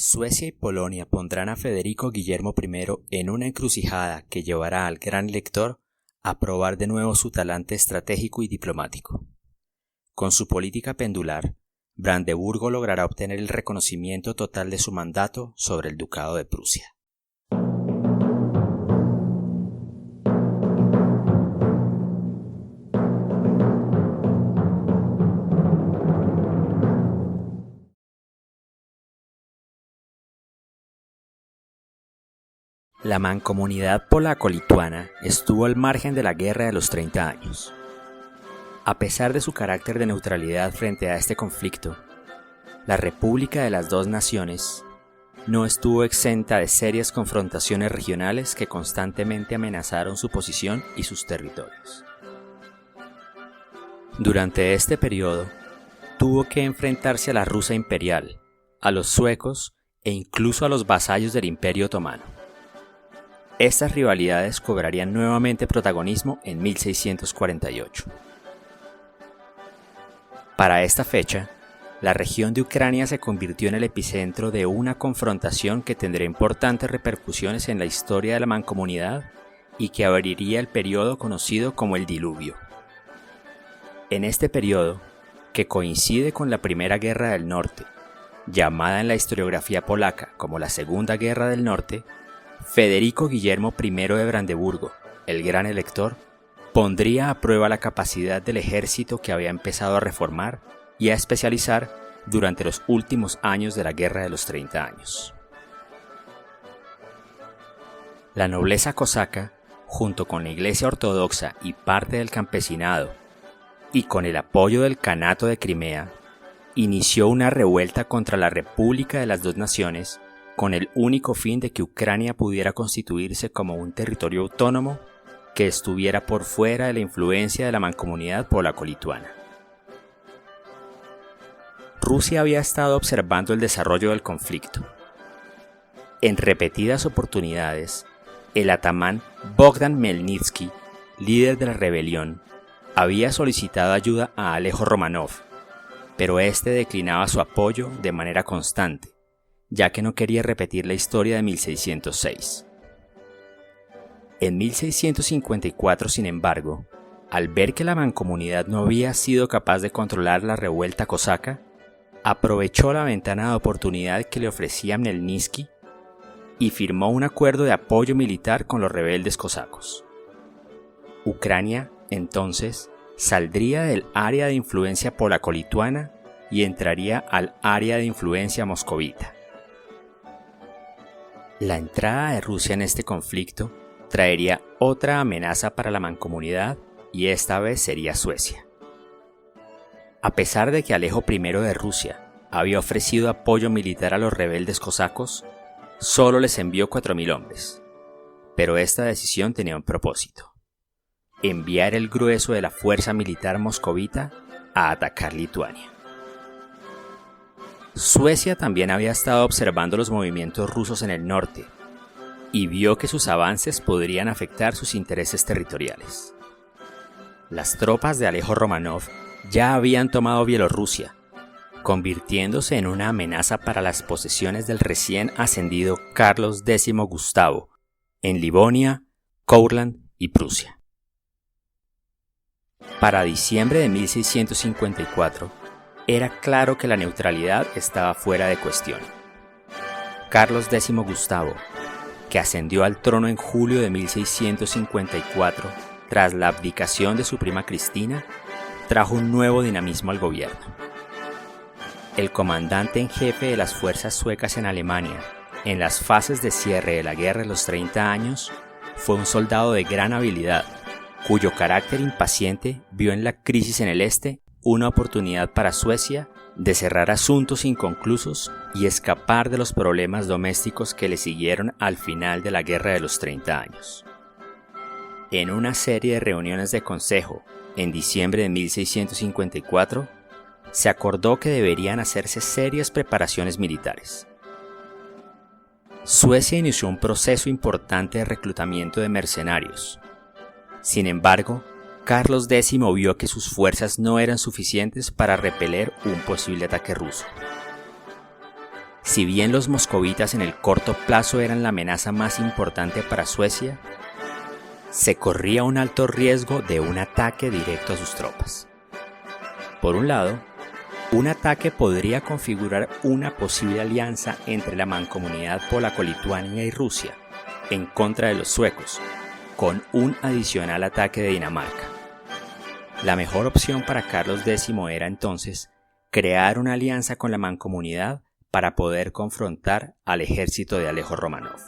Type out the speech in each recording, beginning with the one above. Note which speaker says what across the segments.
Speaker 1: Suecia y Polonia pondrán a Federico Guillermo I en una encrucijada que llevará al gran elector a probar de nuevo su talante estratégico y diplomático. Con su política pendular, Brandeburgo logrará obtener el reconocimiento total de su mandato sobre el Ducado de Prusia. La mancomunidad polaco-lituana estuvo al margen de la Guerra de los 30 años. A pesar de su carácter de neutralidad frente a este conflicto, la República de las dos naciones no estuvo exenta de serias confrontaciones regionales que constantemente amenazaron su posición y sus territorios. Durante este periodo, tuvo que enfrentarse a la Rusia imperial, a los suecos e incluso a los vasallos del Imperio Otomano. Estas rivalidades cobrarían nuevamente protagonismo en 1648. Para esta fecha, la región de Ucrania se convirtió en el epicentro de una confrontación que tendría importantes repercusiones en la historia de la mancomunidad y que abriría el periodo conocido como el Diluvio. En este periodo, que coincide con la Primera Guerra del Norte, llamada en la historiografía polaca como la Segunda Guerra del Norte, Federico Guillermo I de Brandeburgo, el gran elector, pondría a prueba la capacidad del ejército que había empezado a reformar y a especializar durante los últimos años de la Guerra de los 30 años. La nobleza cosaca, junto con la Iglesia Ortodoxa y parte del campesinado, y con el apoyo del Kanato de Crimea, inició una revuelta contra la República de las dos naciones con el único fin de que Ucrania pudiera constituirse como un territorio autónomo que estuviera por fuera de la influencia de la mancomunidad polaco-lituana. Rusia había estado observando el desarrollo del conflicto. En repetidas oportunidades, el atamán Bogdan Khmelnytsky, líder de la rebelión, había solicitado ayuda a Alejo Romanov, pero este declinaba su apoyo de manera constante, ya que no quería repetir la historia de 1606. En 1654, sin embargo, al ver que la mancomunidad no había sido capaz de controlar la revuelta cosaca, aprovechó la ventana de oportunidad que le ofrecía Khmelnytsky y firmó un acuerdo de apoyo militar con los rebeldes cosacos. Ucrania, entonces, saldría del área de influencia polaco-lituana y entraría al área de influencia moscovita. La entrada de Rusia en este conflicto traería otra amenaza para la mancomunidad y esta vez sería Suecia. A pesar de que Alejo I de Rusia había ofrecido apoyo militar a los rebeldes cosacos, solo les envió 4.000 hombres. Pero esta decisión tenía un propósito: enviar el grueso de la fuerza militar moscovita a atacar Lituania. Suecia también había estado observando los movimientos rusos en el norte y vio que sus avances podrían afectar sus intereses territoriales. Las tropas de Alejo Romanov ya habían tomado Bielorrusia, convirtiéndose en una amenaza para las posesiones del recién ascendido Carlos X Gustavo en Livonia, Courland y Prusia. Para diciembre de 1654, era claro que la neutralidad estaba fuera de cuestión. Carlos X Gustavo, que ascendió al trono en julio de 1654 tras la abdicación de su prima Cristina, trajo un nuevo dinamismo al gobierno. El comandante en jefe de las fuerzas suecas en Alemania, en las fases de cierre de la Guerra de los 30 años, fue un soldado de gran habilidad, cuyo carácter impaciente vio en la crisis en el este una oportunidad para Suecia de cerrar asuntos inconclusos y escapar de los problemas domésticos que le siguieron al final de la Guerra de los 30 años. En una serie de reuniones de consejo en diciembre de 1654, se acordó que deberían hacerse serias preparaciones militares. Suecia inició un proceso importante de reclutamiento de mercenarios. Sin embargo, Carlos X vio que sus fuerzas no eran suficientes para repeler un posible ataque ruso. Si bien los moscovitas en el corto plazo eran la amenaza más importante para Suecia, se corría un alto riesgo de un ataque directo a sus tropas. Por un lado, un ataque podría configurar una posible alianza entre la mancomunidad polaco-lituania y Rusia en contra de los suecos, con un adicional ataque de Dinamarca. La mejor opción para Carlos X era entonces crear una alianza con la mancomunidad para poder confrontar al ejército de Alejo Romanov.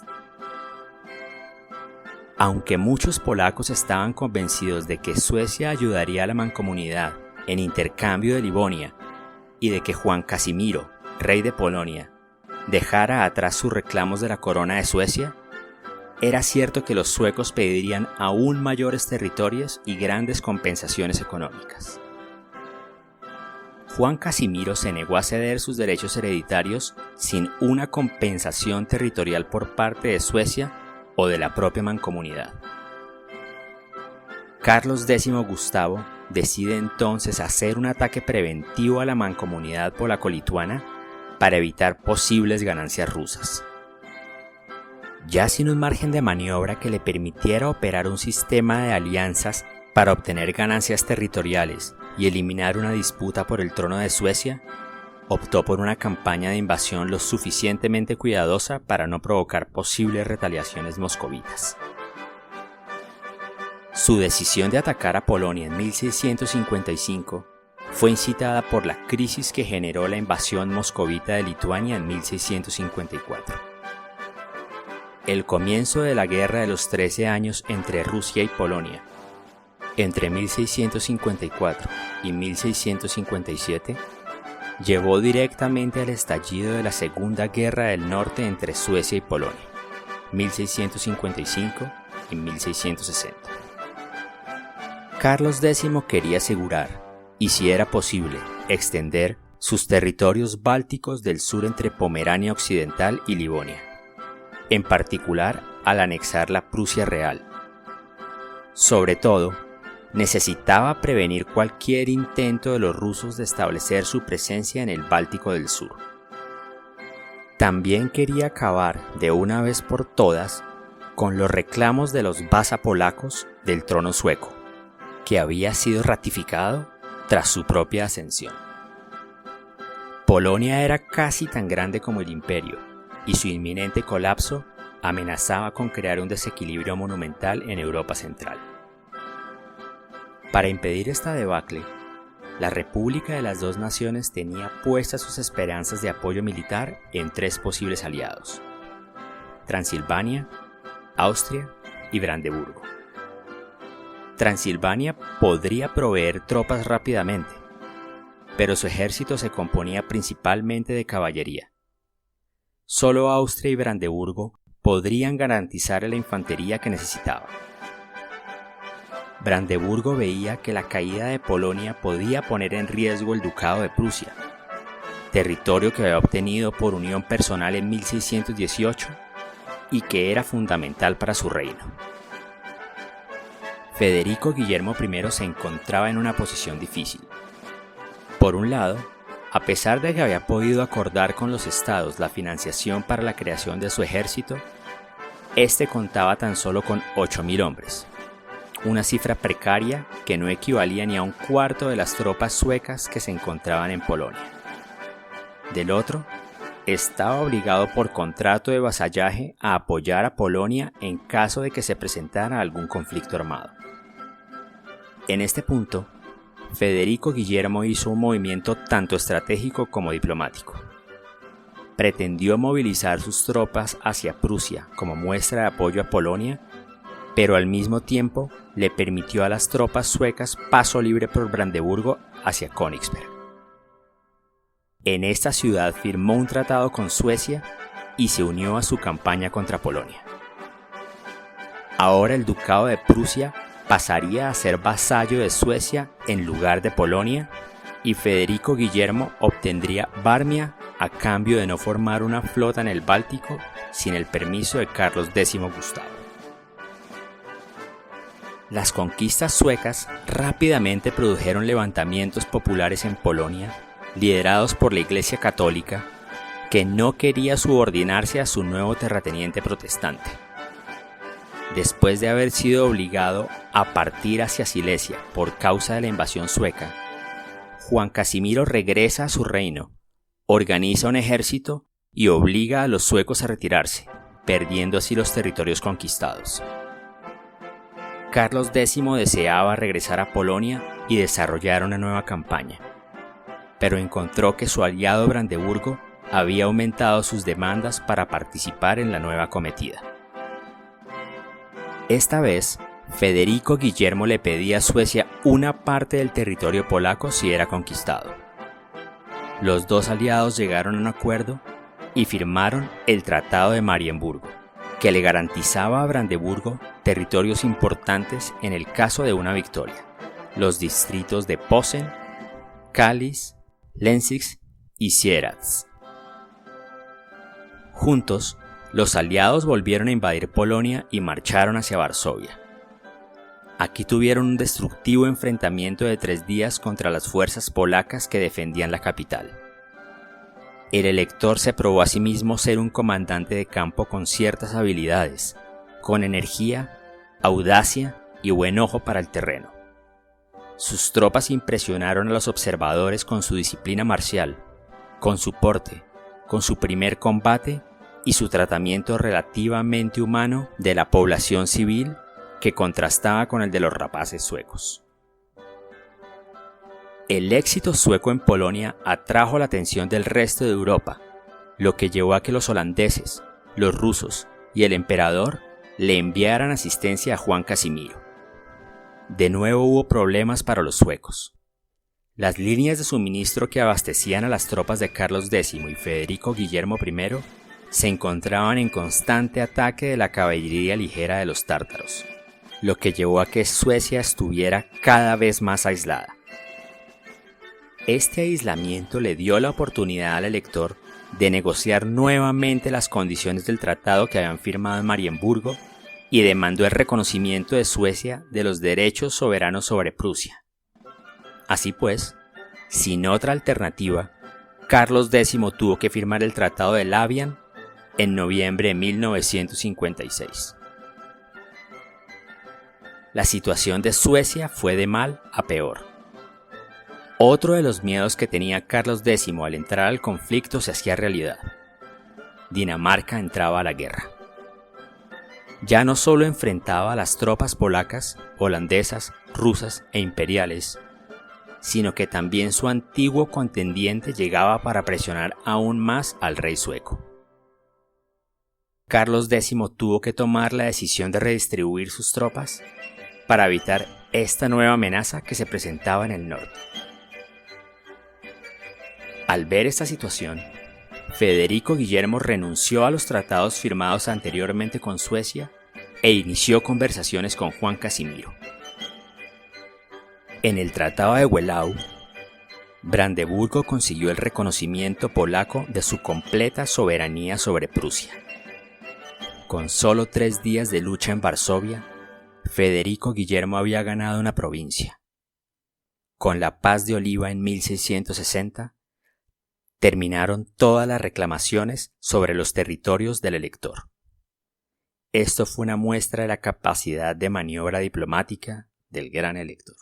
Speaker 1: Aunque muchos polacos estaban convencidos de que Suecia ayudaría a la mancomunidad en intercambio de Livonia y de que Juan Casimiro, rey de Polonia, dejara atrás sus reclamos de la corona de Suecia, era cierto que los suecos pedirían aún mayores territorios y grandes compensaciones económicas. Juan Casimiro se negó a ceder sus derechos hereditarios sin una compensación territorial por parte de Suecia o de la propia mancomunidad. Carlos X Gustavo decide entonces hacer un ataque preventivo a la mancomunidad polaco-lituana para evitar posibles ganancias rusas. Ya sin un margen de maniobra que le permitiera operar un sistema de alianzas para obtener ganancias territoriales y eliminar una disputa por el trono de Suecia, optó por una campaña de invasión lo suficientemente cuidadosa para no provocar posibles retaliaciones moscovitas. Su decisión de atacar a Polonia en 1655 fue incitada por la crisis que generó la invasión moscovita de Lituania en 1654. El comienzo de la Guerra de los 13 años entre Rusia y Polonia, entre 1654 y 1657, llevó directamente al estallido de la Segunda Guerra del Norte entre Suecia y Polonia, 1655 y 1660. Carlos X quería asegurar, y si era posible, extender sus territorios bálticos del sur entre Pomerania Occidental y Livonia, en particular al anexar la Prusia Real. Sobre todo, necesitaba prevenir cualquier intento de los rusos de establecer su presencia en el Báltico del Sur. También quería acabar de una vez por todas con los reclamos de los Vasa polacos del trono sueco, que había sido ratificado tras su propia ascensión. Polonia era casi tan grande como el imperio, y su inminente colapso amenazaba con crear un desequilibrio monumental en Europa Central. Para impedir esta debacle, la República de las Dos Naciones tenía puestas sus esperanzas de apoyo militar en tres posibles aliados: Transilvania, Austria y Brandeburgo. Transilvania podría proveer tropas rápidamente, pero su ejército se componía principalmente de caballería. Solo Austria y Brandeburgo podrían garantizarle la infantería que necesitaba. Brandeburgo veía que la caída de Polonia podía poner en riesgo el Ducado de Prusia, territorio que había obtenido por unión personal en 1618 y que era fundamental para su reino. Federico Guillermo I se encontraba en una posición difícil. Por un lado, a pesar de que había podido acordar con los estados la financiación para la creación de su ejército, este contaba tan solo con 8.000 hombres, una cifra precaria que no equivalía ni a un cuarto de las tropas suecas que se encontraban en Polonia. Del otro, estaba obligado por contrato de vasallaje a apoyar a Polonia en caso de que se presentara algún conflicto armado. En este punto, Federico Guillermo hizo un movimiento tanto estratégico como diplomático. Pretendió movilizar sus tropas hacia Prusia como muestra de apoyo a Polonia, pero al mismo tiempo le permitió a las tropas suecas paso libre por Brandeburgo hacia Königsberg. En esta ciudad firmó un tratado con Suecia y se unió a su campaña contra Polonia. Ahora el Ducado de Prusia pasaría a ser vasallo de Suecia en lugar de Polonia, y Federico Guillermo obtendría Varmia a cambio de no formar una flota en el Báltico sin el permiso de Carlos X Gustavo. Las conquistas suecas rápidamente produjeron levantamientos populares en Polonia, liderados por la Iglesia Católica, que no quería subordinarse a su nuevo terrateniente protestante. Después de haber sido obligado a partir hacia Silesia por causa de la invasión sueca, Juan Casimiro regresa a su reino, organiza un ejército y obliga a los suecos a retirarse, perdiendo así los territorios conquistados. Carlos X deseaba regresar a Polonia y desarrollar una nueva campaña, pero encontró que su aliado Brandeburgo había aumentado sus demandas para participar en la nueva cometida. Esta vez, Federico Guillermo le pedía a Suecia una parte del territorio polaco si era conquistado. Los dos aliados llegaron a un acuerdo y firmaron el Tratado de Marienburgo, que le garantizaba a Brandeburgo territorios importantes en el caso de una victoria: los distritos de Posen, Kalisz, Leipzig y Sieradz. Juntos, los aliados volvieron a invadir Polonia y marcharon hacia Varsovia. Aquí tuvieron un destructivo enfrentamiento de 3 días contra las fuerzas polacas que defendían la capital. El elector se probó a sí mismo ser un comandante de campo con ciertas habilidades, con energía, audacia y buen ojo para el terreno. Sus tropas impresionaron a los observadores con su disciplina marcial, con su porte, con su primer combate y su tratamiento relativamente humano de la población civil, que contrastaba con el de los rapaces suecos. El éxito sueco en Polonia atrajo la atención del resto de Europa, lo que llevó a que los holandeses, los rusos y el emperador le enviaran asistencia a Juan Casimiro. De nuevo hubo problemas para los suecos. Las líneas de suministro que abastecían a las tropas de Carlos X y Federico Guillermo I se encontraban en constante ataque de la caballería ligera de los tártaros, lo que llevó a que Suecia estuviera cada vez más aislada. Este aislamiento le dio la oportunidad al elector de negociar nuevamente las condiciones del tratado que habían firmado en Marienburgo y demandó el reconocimiento de Suecia de los derechos soberanos sobre Prusia. Así pues, sin otra alternativa, Carlos X tuvo que firmar el Tratado de Labian en noviembre de 1956. La situación de Suecia fue de mal a peor. Otro de los miedos que tenía Carlos X al entrar al conflicto se hacía realidad. Dinamarca entraba a la guerra. Ya no solo enfrentaba a las tropas polacas, holandesas, rusas e imperiales, sino que también su antiguo contendiente llegaba para presionar aún más al rey sueco. Carlos X tuvo que tomar la decisión de redistribuir sus tropas para evitar esta nueva amenaza que se presentaba en el norte. Al ver esta situación, Federico Guillermo renunció a los tratados firmados anteriormente con Suecia e inició conversaciones con Juan Casimiro. En el Tratado de Wehlau, Brandeburgo consiguió el reconocimiento polaco de su completa soberanía sobre Prusia. Con solo 3 días de lucha en Varsovia, Federico Guillermo había ganado una provincia. Con la Paz de Oliva en 1660, terminaron todas las reclamaciones sobre los territorios del elector. Esto fue una muestra de la capacidad de maniobra diplomática del gran elector.